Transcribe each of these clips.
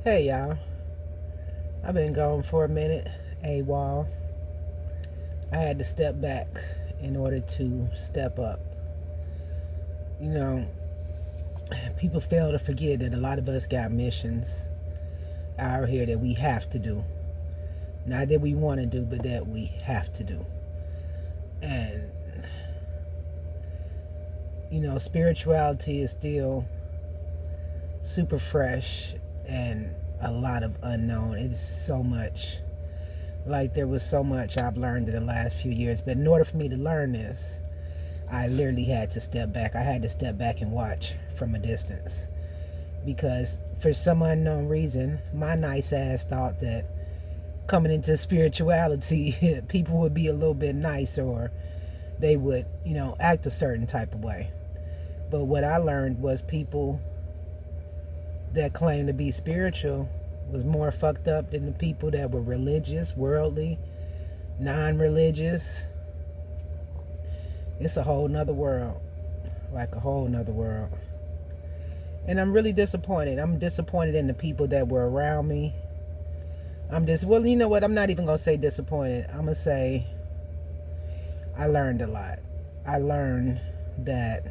Hey y'all, I've been gone for a minute, AWOL. I had to step back in order to step up. You know, people fail to forget that a lot of us got missions out here that we have to do. Not that we want to do, but that we have to do. And, spirituality is still super fresh and a lot of unknown. It's so much. Like, there was so much I've learned in the last few years. But in order for me to learn this, I literally had to step back. I had to step back and watch from a distance. Because for some unknown reason, my nice ass thought that coming into spirituality, people would be a little bit nicer, or they would, act a certain type of way. But what I learned was people that claim to be spiritual was more fucked up than the people that were religious, worldly, non-religious. It's a whole nother world. Like a whole nother world. And I'm really disappointed. I'm disappointed in the people that were around me. Well, you know what? I'm not even going to say disappointed. I'm going to say I learned a lot. I learned that,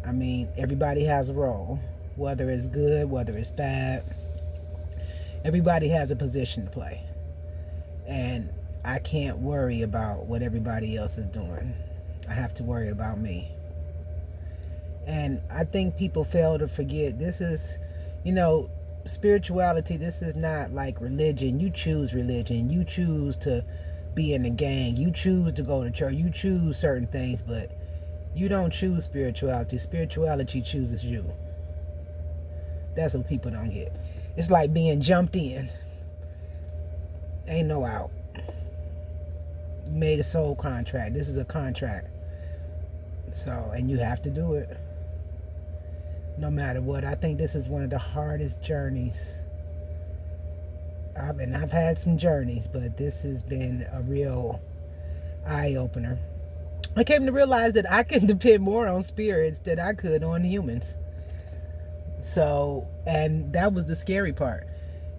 everybody has a role. Whether it's good, whether it's bad. Everybody has a position to play. And I can't worry about what everybody else is doing. I have to worry about me. And I think people fail to forget this is, spirituality. This is not like religion. You choose religion. You choose to be in a gang. You choose to go to church. You choose certain things, but you don't choose spirituality. Spirituality chooses you. That's what people don't get. It's like being jumped in. Ain't no out. You made a soul contract. This is a contract. So, and you have to do it. No matter what. I think this is one of the hardest journeys. I've had some journeys, but this has been a real eye-opener. I came to realize that I can depend more on spirits than I could on humans. So, and that was the scary part.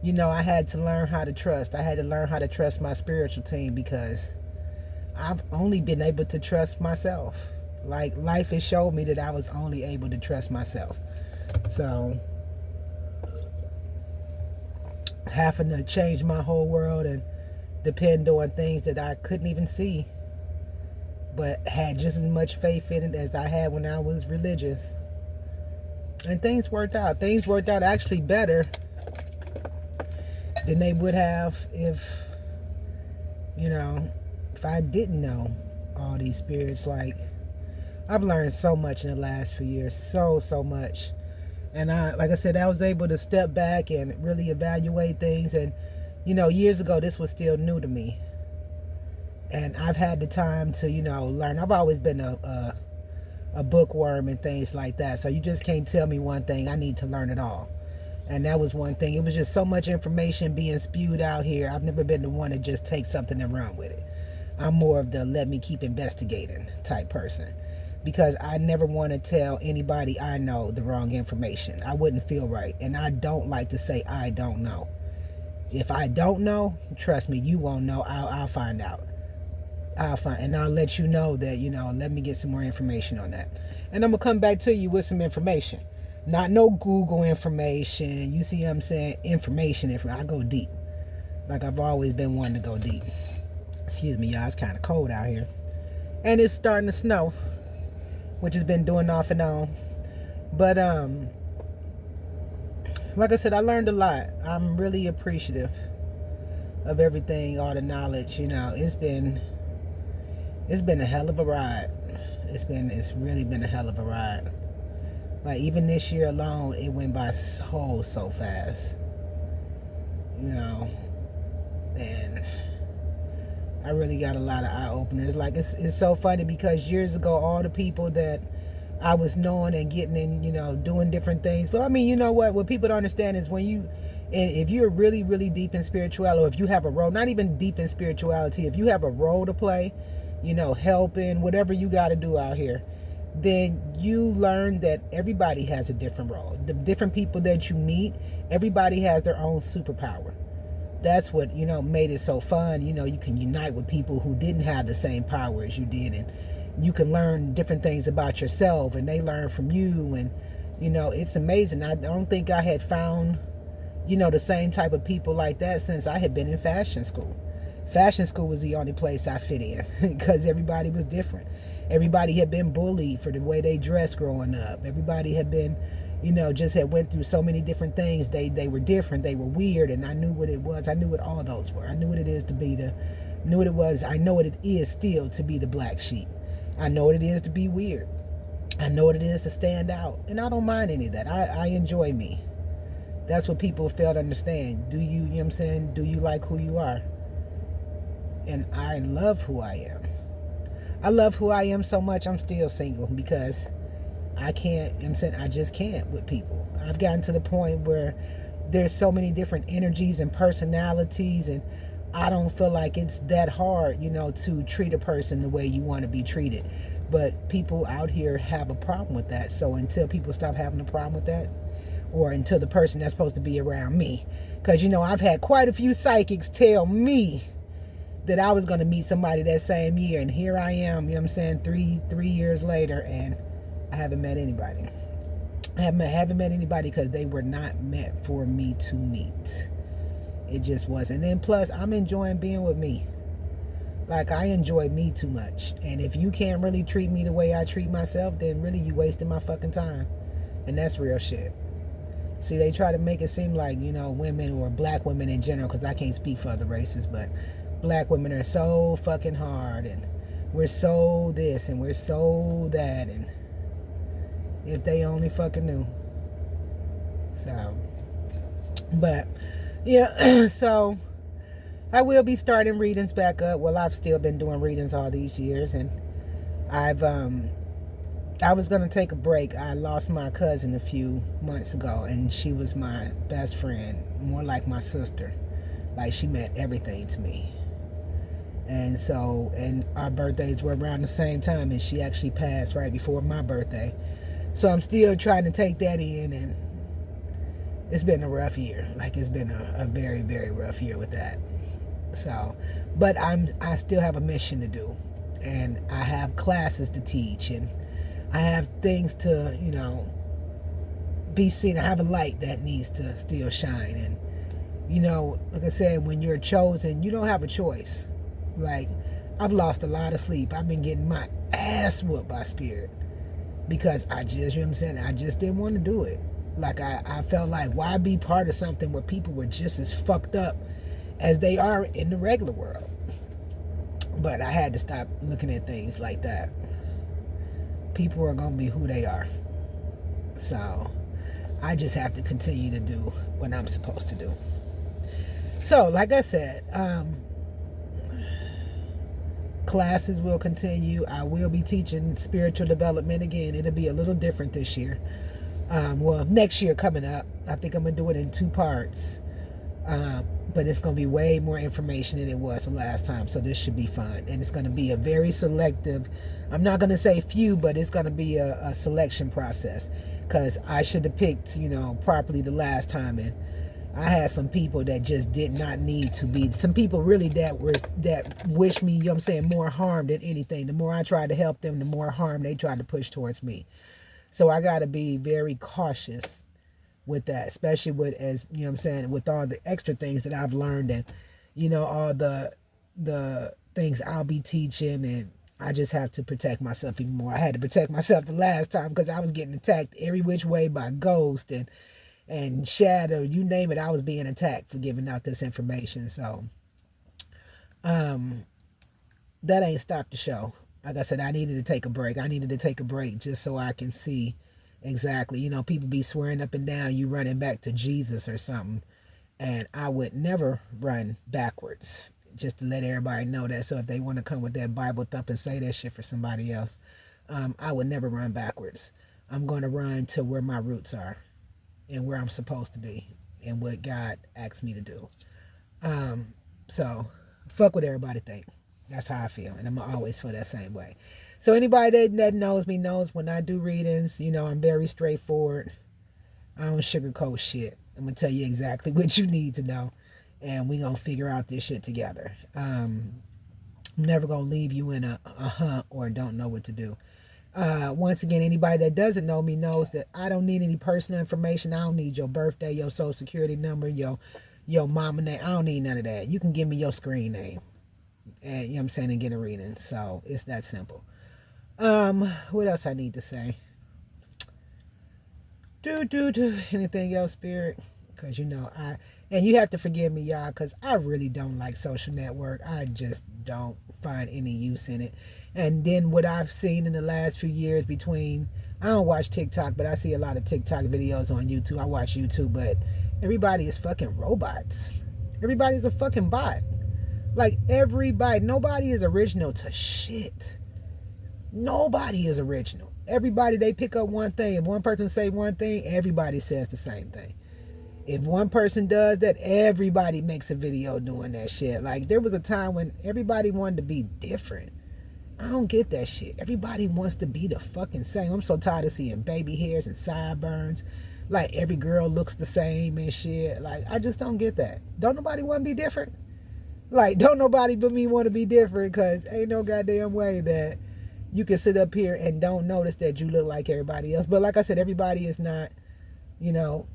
I had to learn how to trust. I had to learn how to trust my spiritual team because I've only been able to trust myself. Like, life has showed me that I was only able to trust myself. So, having to change my whole world and depend on things that I couldn't even see, but had just as much faith in it as I had when I was religious. And things worked out. Things worked out actually better than they would have if I didn't know all these spirits. Like, I've learned so much in the last few years. So much. And like I said, I was able to step back and really evaluate things. And, years ago, this was still new to me. And I've had the time to, learn. I've always been a bookworm and things like that. So you just can't tell me one thing. I need to learn it all. And that was one thing. It was just so much information being spewed out here. I've never been the one to just take something and run with it. I'm more of the let me keep investigating type person. Because I never want to tell anybody I know the wrong information. I wouldn't feel right. And I don't like to say I don't know. If I don't know, trust me, you won't know. I'll find out. And I'll let you know that, let me get some more information on that. And I'm going to come back to you with some information. Not no Google information. You see what I'm saying? Information. I go deep. Like I've always been one to go deep. Excuse me, y'all. It's kind of cold out here. And it's starting to snow, which has been doing off and on. But, like I said, I learned a lot. I'm really appreciative of everything, all the knowledge. It's been a hell of a ride. It's really been a hell of a ride. Like, even this year alone, it went by so fast. And I really got a lot of eye-openers. Like, it's so funny because years ago, all the people that I was knowing and getting in, doing different things. But, you know what people don't understand is if you're really, really deep in spirituality, or if you have a role, not even deep in spirituality, if you have a role to play, helping, whatever you got to do out here, then you learn that everybody has a different role. The different people that you meet, everybody has their own superpower. That's what, made it so fun. You can unite with people who didn't have the same power as you did, and you can learn different things about yourself, and they learn from you. And it's amazing. I don't think I had found the same type of people like that since I had been in fashion school. Fashion school was the only place I fit in because everybody was different. Everybody had been bullied for the way they dressed growing up. Everybody had been, just had went through so many different things. They were different. They were weird, and I knew what it was. I knew what all those were. I knew what it is to be knew what it was. I know what it is still to be the black sheep. I know what it is to be weird. I know what it is to stand out, and I don't mind any of that. I enjoy me. That's what people fail to understand. Do you, what I'm saying? Do you like who you are? And I love who I am. I love who I am so much I'm still single because I can't, I'm saying I just can't with people. I've gotten to the point where there's so many different energies and personalities, and I don't feel like it's that hard, to treat a person the way you want to be treated. But people out here have a problem with that. So until people stop having a problem with that, or until the person that's supposed to be around me, because I've had quite a few psychics tell me that I was going to meet somebody that same year, and here I am, three years later, and I haven't met anybody. I haven't met anybody because they were not meant for me to meet. It just wasn't. And plus, I'm enjoying being with me. Like, I enjoy me too much. And if you can't really treat me the way I treat myself, then really you wasting my fucking time. And that's real shit. See, they try to make it seem like, women or black women in general, because I can't speak for other races, but black women are so fucking hard, and we're so this, and we're so that, and if they only fucking knew. So, but, yeah, so I will be starting readings back up. Well, I've still been doing readings all these years, and I was going to take a break. I lost my cousin a few months ago, and she was my best friend, more like my sister. Like, she meant everything to me. And so, and our birthdays were around the same time, and she actually passed right before my birthday. So I'm still trying to take that in, and it's been a rough year. Like, it's been a very, very rough year with that. So, but I still have a mission to do, and I have classes to teach, and I have things to, be seen. I have a light that needs to still shine. And, like I said, when you're chosen, you don't have a choice. Like, I've lost a lot of sleep. I've been getting my ass whooped by spirit because I just, I just didn't want to do it. Like, I felt like, why be part of something where people were just as fucked up as they are in the regular world? But I had to stop looking at things like that. People are going to be who they are. So I just have to continue to do what I'm supposed to do. So, like I said, classes will continue. I will be teaching spiritual development again. It'll be a little different this year. Well, next year coming up, I think I'm going to do it in 2 parts. But it's going to be way more information than it was the last time. So this should be fun. And it's going to be a very selective, I'm not going to say few, but it's going to be a selection process. Because I should have picked, properly the last time. And I had some people that just did not need to be. Some people really that wished me, more harm than anything. The more I tried to help them, the more harm they tried to push towards me. So I got to be very cautious with that, especially with, as with all the extra things that I've learned, and all the things I'll be teaching, and I just have to protect myself even more. I had to protect myself the last time because I was getting attacked every which way by ghost and shadow, you name it. I was being attacked for giving out this information. So that ain't stopped the show. Like I said, I needed to take a break. I needed to take a break just so I can see exactly. People be swearing up and down you running back to Jesus or something. And I would never run backwards. Just to let everybody know that. So if they want to come with that Bible thump and say that shit for somebody else, I would never run backwards. I'm going to run to where my roots are and where I'm supposed to be and what God asked me to do. So fuck what everybody think. That's how I feel. And I'm always feel that same way. So anybody that knows me knows when I do readings, I'm very straightforward. I don't sugarcoat shit. I'm gonna tell you exactly what you need to know, and we gonna figure out this shit together. I'm never gonna leave you in a hunt or don't know what to do. Once again, anybody that doesn't know me knows that I don't need any personal information. I don't need your birthday, your social security number, your mama name. I don't need none of that. You can give me your screen name, and you know what I'm saying, and get a reading. So it's that simple. What else I need to say? Do anything else, Spirit? Because and you have to forgive me, y'all, because I really don't like social network. I just don't find any use in it. And then what I've seen in the last few years I don't watch TikTok, but I see a lot of TikTok videos on YouTube. I watch YouTube, but everybody is fucking robots. Everybody's a fucking bot. Like nobody is original to shit. Nobody is original. Everybody, they pick up one thing. If one person say one thing, everybody says the same thing. If one person does that, everybody makes a video doing that shit. Like, there was a time when everybody wanted to be different. I don't get that shit. Everybody wants to be the fucking same. I'm so tired of seeing baby hairs and sideburns. Like, every girl looks the same and shit. Like, I just don't get that. Don't nobody want to be different? Like, don't nobody but me want to be different, because ain't no goddamn way that you can sit up here and don't notice that you look like everybody else. But like I said, everybody is not,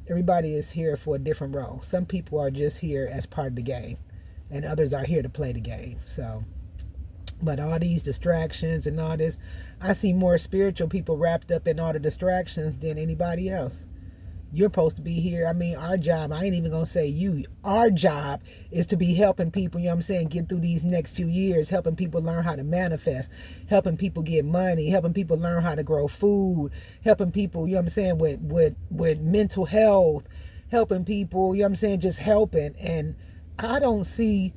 everybody is here for a different role. Some people are just here as part of the game, and others are here to play the game. So, but all these distractions and all this, I see more spiritual people wrapped up in all the distractions than anybody else. You're supposed to be here. I mean, our job, I ain't even going to say you. Our job is to be helping people, get through these next few years, helping people learn how to manifest, helping people get money, helping people learn how to grow food, helping people, with mental health, helping people, just helping. And I don't see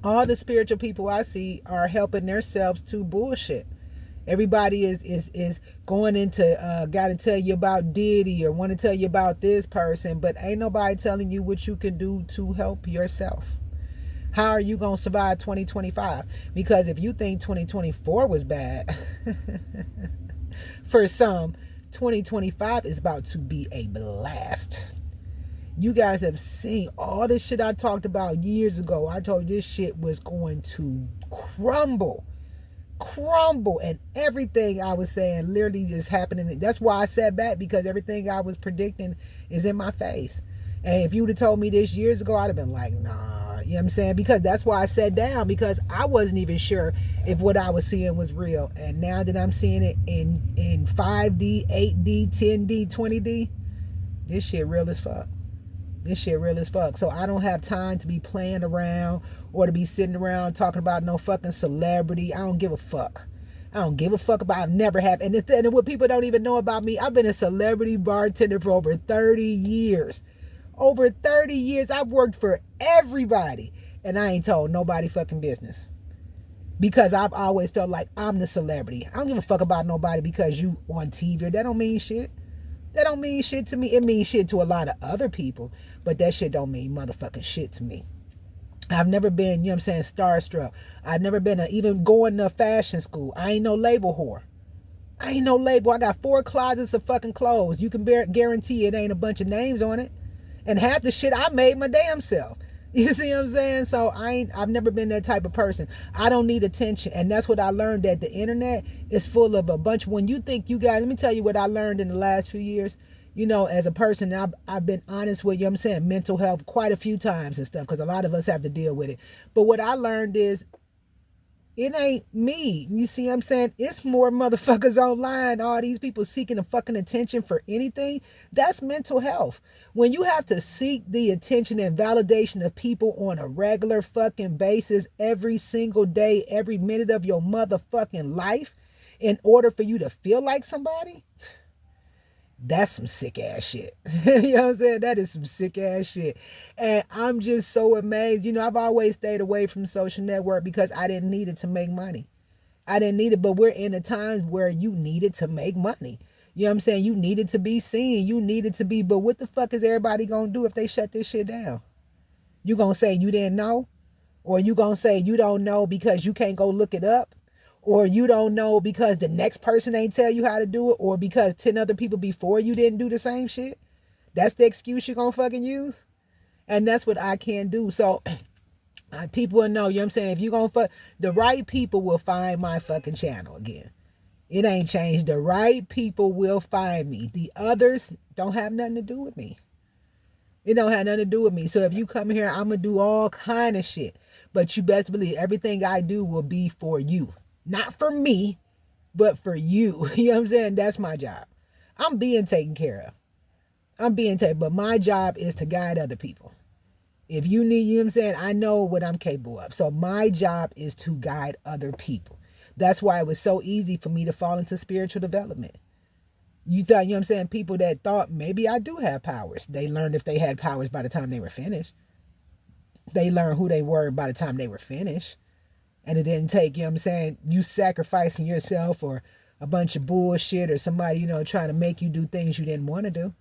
all the spiritual people I see are helping themselves to bullshit. Everybody is going into got to tell you about Diddy or want to tell you about this person, but ain't nobody telling you what you can do to help yourself. How are you going to survive 2025? Because if you think 2024 was bad, for some, 2025 is about to be a blast. You guys have seen all this shit I talked about years ago. I told you this shit was going to crumble, and everything I was saying literally is happening. That's why I sat back, because everything I was predicting is in my face. And if you would have told me this years ago, I'd have been like, nah, you know what I'm saying? Because that's why I sat down, because I wasn't even sure if what I was seeing was real. And now that I'm seeing it in 5D, 8D, 10D, 20D, this shit real as fuck. This shit real as fuck. So I don't have time to be playing around or to be sitting around talking about no fucking celebrity. I don't give a fuck. I don't give a fuck about. I've never have. And what people don't even know about me, I've been a celebrity bartender for over 30 years. Over 30 years, I've worked for everybody. And I ain't told nobody fucking business. Because I've always felt like I'm the celebrity. I don't give a fuck about nobody because you on TV. That don't mean shit. That don't mean shit to me. It means shit to a lot of other people, but that shit don't mean motherfucking shit to me. I've never been, starstruck. I've never been even going to fashion school. I ain't no label whore. I ain't no label. I got 4 closets of fucking clothes. You can guarantee it ain't a bunch of names on it. And half the shit I made my damn self. You see what I'm saying? So I've never been that type of person. I don't need attention. And that's what I learned, that the internet is full of a bunch. When you think you guys, let me tell you what I learned in the last few years. As a person, I've been honest with mental health quite a few times and stuff, because a lot of us have to deal with it. But what I learned is, it ain't me. You see what I'm saying? It's more motherfuckers online. All these people seeking the fucking attention for anything. That's mental health. When you have to seek the attention and validation of people on a regular fucking basis every single day, every minute of your motherfucking life, in order for you to feel like somebody, that's some sick ass shit. You know what I'm saying? That is some sick ass shit. And I'm just so amazed. I've always stayed away from social network because I didn't need it to make money. I didn't need it, but we're in a time where you needed to make money. You know what I'm saying? You needed to be seen. You needed to be, but what the fuck is everybody gonna do if they shut this shit down? You gonna say you didn't know? Or you gonna say you don't know because you can't go look it up? or you don't know because the next person ain't tell you how to do it, or because 10 other people before you didn't do the same shit. That's the excuse you're gonna fucking use. And that's what I can't do. So people will know, you know what I'm saying? If you gonna fuck, the right people will find my fucking channel again. It ain't changed. The right people will find me. The others don't have nothing to do with me. It don't have nothing to do with me. So if you come here, I'm gonna do all kind of shit. But you best believe everything I do will be for you. Not for me, but for you. You know what I'm saying? That's my job. I'm being taken care of. I'm being taken, but my job is to guide other people. If you need, you know what I'm saying? I know what I'm capable of. So my job is to guide other people. That's why it was so easy for me to fall into spiritual development. You thought, you know what I'm saying? People that thought maybe I do have powers. They learned if they had powers by the time they were finished. They learned who they were by the time they were finished. And it didn't take, you know what I'm saying, you sacrificing yourself or a bunch of bullshit or somebody, you know, trying to make you do things you didn't want to do.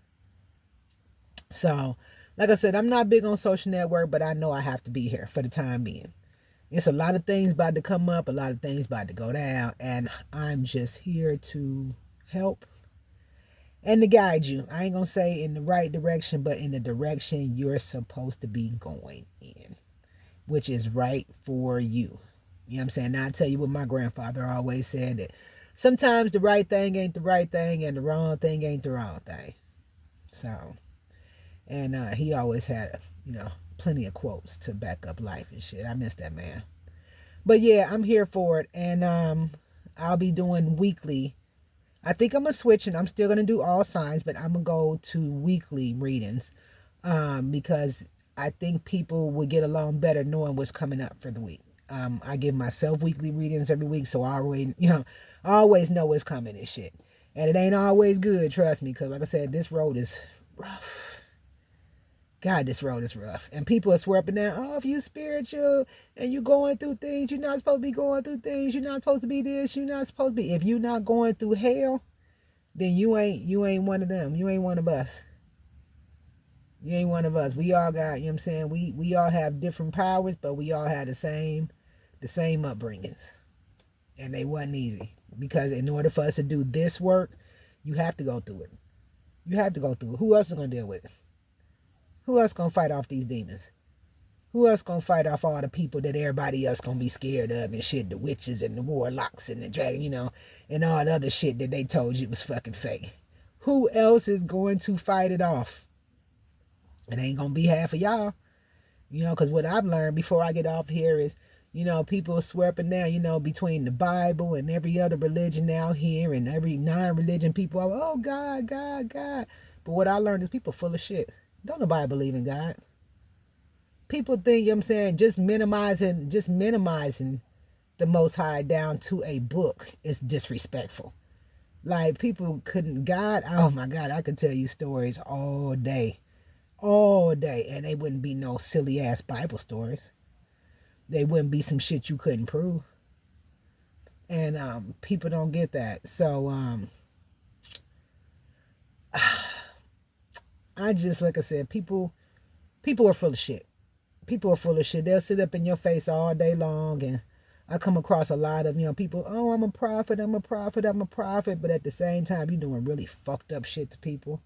So, like I said, I'm not big on social network, but I know I have to be here for the time being. It's a lot of things about to come up, a lot of things about to go down, and I'm just here to help and to guide you. I ain't gonna say in the right direction, but in the direction you're supposed to be going in, which is right for you. You know what I'm saying? Now I tell you what my grandfather always said, that sometimes the right thing ain't the right thing and the wrong thing ain't the wrong thing. So, and he always had, you know, plenty of quotes to back up life and shit. I miss that man. But yeah, I'm here for it. And I'll be doing weekly. I think I'm going to switch, and I'm still going to do all signs, but I'm going to go to weekly readings because I think people would get along better knowing what's coming up for the week. I give myself weekly readings every week, so I always know what's coming and shit. And it ain't always good, trust me, because like I said, this road is rough. God, this road is rough. And people are swearing now, oh, if you spiritual and you going through things, you're not supposed to be going through things. You're not supposed to be this. You're not supposed to be. If you're not going through hell, then you ain't one of them. You ain't one of us. You ain't one of us. We all got, you know what I'm saying? We all have different powers, but we all had the same upbringings. And they wasn't easy. Because in order for us to do this work, you have to go through it. You have to go through it. Who else is going to deal with it? Who else gonna fight off these demons? Who else gonna fight off all the people that everybody else gonna be scared of and shit? The witches and the warlocks and the dragon, you know, and all the other shit that they told you was fucking fake. Who else is going to fight it off? It ain't gonna be half of y'all. You know, because what I've learned before I get off here is, you know, people swearing now, you know, between the Bible and every other religion out here and every non-religion people, oh, God, God, God. But what I learned is people full of shit. Don't nobody believe in God. People think, you know what I'm saying, just minimizing the Most High down to a book is disrespectful. Like, people couldn't, God, oh my God, I could tell you stories all day, and they wouldn't be no silly ass Bible stories. They wouldn't be some shit you couldn't prove. And people don't get that. So, I just, like I said, people are full of shit. People are full of shit. They'll sit up in your face all day long, and I come across a lot of, you know, people, oh, I'm a prophet. But at the same time, you're doing really fucked up shit to people.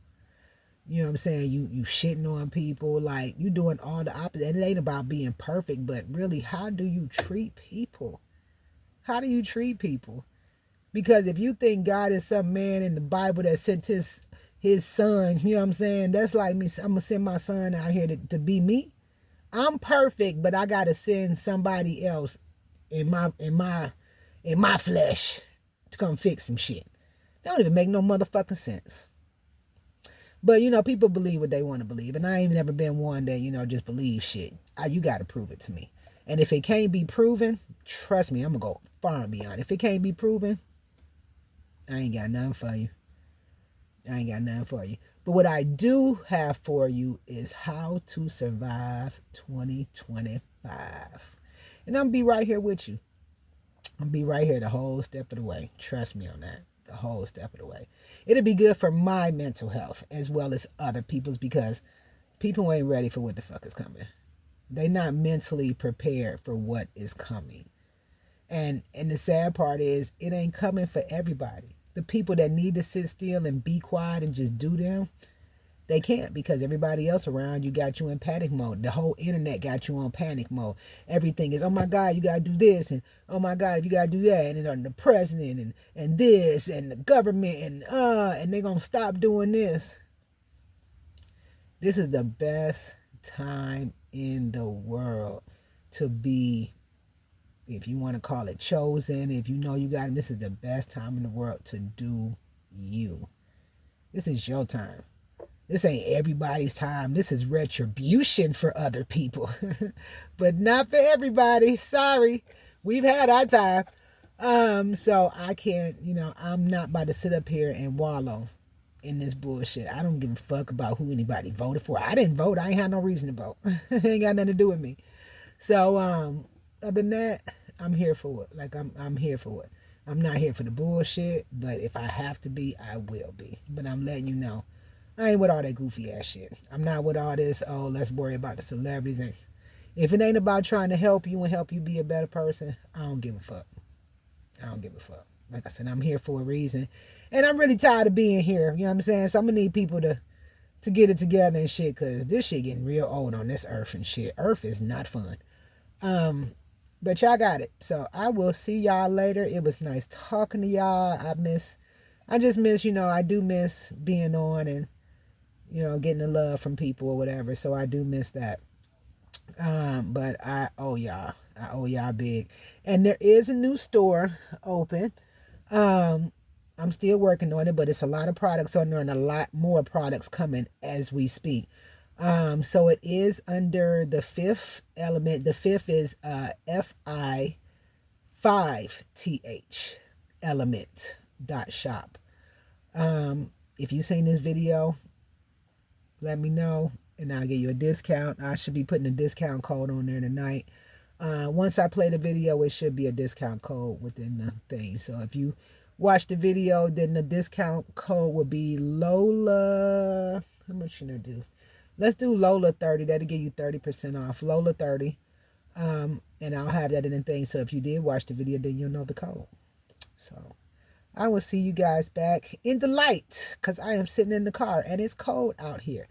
You know what I'm saying? You shitting on people. Like, you doing all the opposite. And it ain't about being perfect, but really, how do you treat people? How do you treat people? Because if you think God is some man in the Bible that sent his son, you know what I'm saying? That's like me. I'm going to send my son out here to be me. I'm perfect, but I got to send somebody else in my flesh to come fix some shit. That don't even make no motherfucking sense. But, you know, people believe what they want to believe. And I ain't never been one that, you know, just believe shit. You got to prove it to me. And if it can't be proven, trust me, I'm going to go far and beyond. If it can't be proven, I ain't got nothing for you. But what I do have for you is how to survive 2025. And I'm going to be right here with you. I'm going to be right here the whole step of the way. Trust me on that. The whole step of the way. It'll be good for my mental health as well as other people's, because people ain't ready for what the fuck is coming. They not mentally prepared for what is coming. And the sad part is it ain't coming for everybody. The people that need to sit still and be quiet and just do them, they can't, because everybody else around you got you in panic mode. The whole internet got you on panic mode. Everything is, oh my God, you gotta do this, and oh my God, if you gotta do that, and then the president and this and the government and they're gonna stop doing this. This is the best time in the world to be, if you want to call it chosen, if you know you got him, this is the best time in the world to do you. This is your time. This ain't everybody's time. This is retribution for other people, but not for everybody. Sorry. We've had our time. So I can't, I'm not about to sit up here and wallow in this bullshit. I don't give a fuck about who anybody voted for. I didn't vote. I ain't had no reason to vote. It ain't got nothing to do with me. So, other than that, I'm here for it. Like, I'm here for it. I'm not here for the bullshit, but if I have to be, I will be. But I'm letting you know, I ain't with all that goofy ass shit. I'm not with all this, oh, let's worry about the celebrities. And if it ain't about trying to help you and help you be a better person, I don't give a fuck. I don't give a fuck. Like I said, I'm here for a reason. And I'm really tired of being here. You know what I'm saying? So I'm going to need people to get it together and shit, because this shit getting real old on this earth and shit. Earth is not fun. But y'all got it. So I will see y'all later. It was nice talking to y'all. I just miss, I do miss being on and, getting the love from people or whatever. So I do miss that. But I owe y'all. I owe y'all big. And there is a new store open. I'm still working on it, but it's a lot of products on there and a lot more products coming as we speak. So it is under the fifth element. The fifth is FI5TH element.shop. If you've seen this video, let me know and I'll give you a discount. I should be putting a discount code on there tonight. Once I play the video, it should be a discount code within the thing. So if you watch the video, then the discount code will be Lola. How much should I do? Let's do Lola 30. That'll give you 30% off. Lola 30. And I'll have that in the thing. So if you did watch the video, then you'll know the code. So I will see you guys back in the light, because I am sitting in the car and it's cold out here.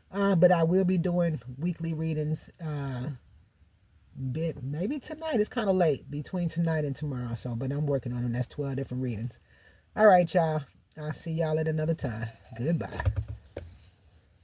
But I will be doing weekly readings maybe tonight. It's kind of late between tonight and tomorrow. So, but I'm working on them. That's 12 different readings. All right, y'all. I'll see y'all at another time. Goodbye.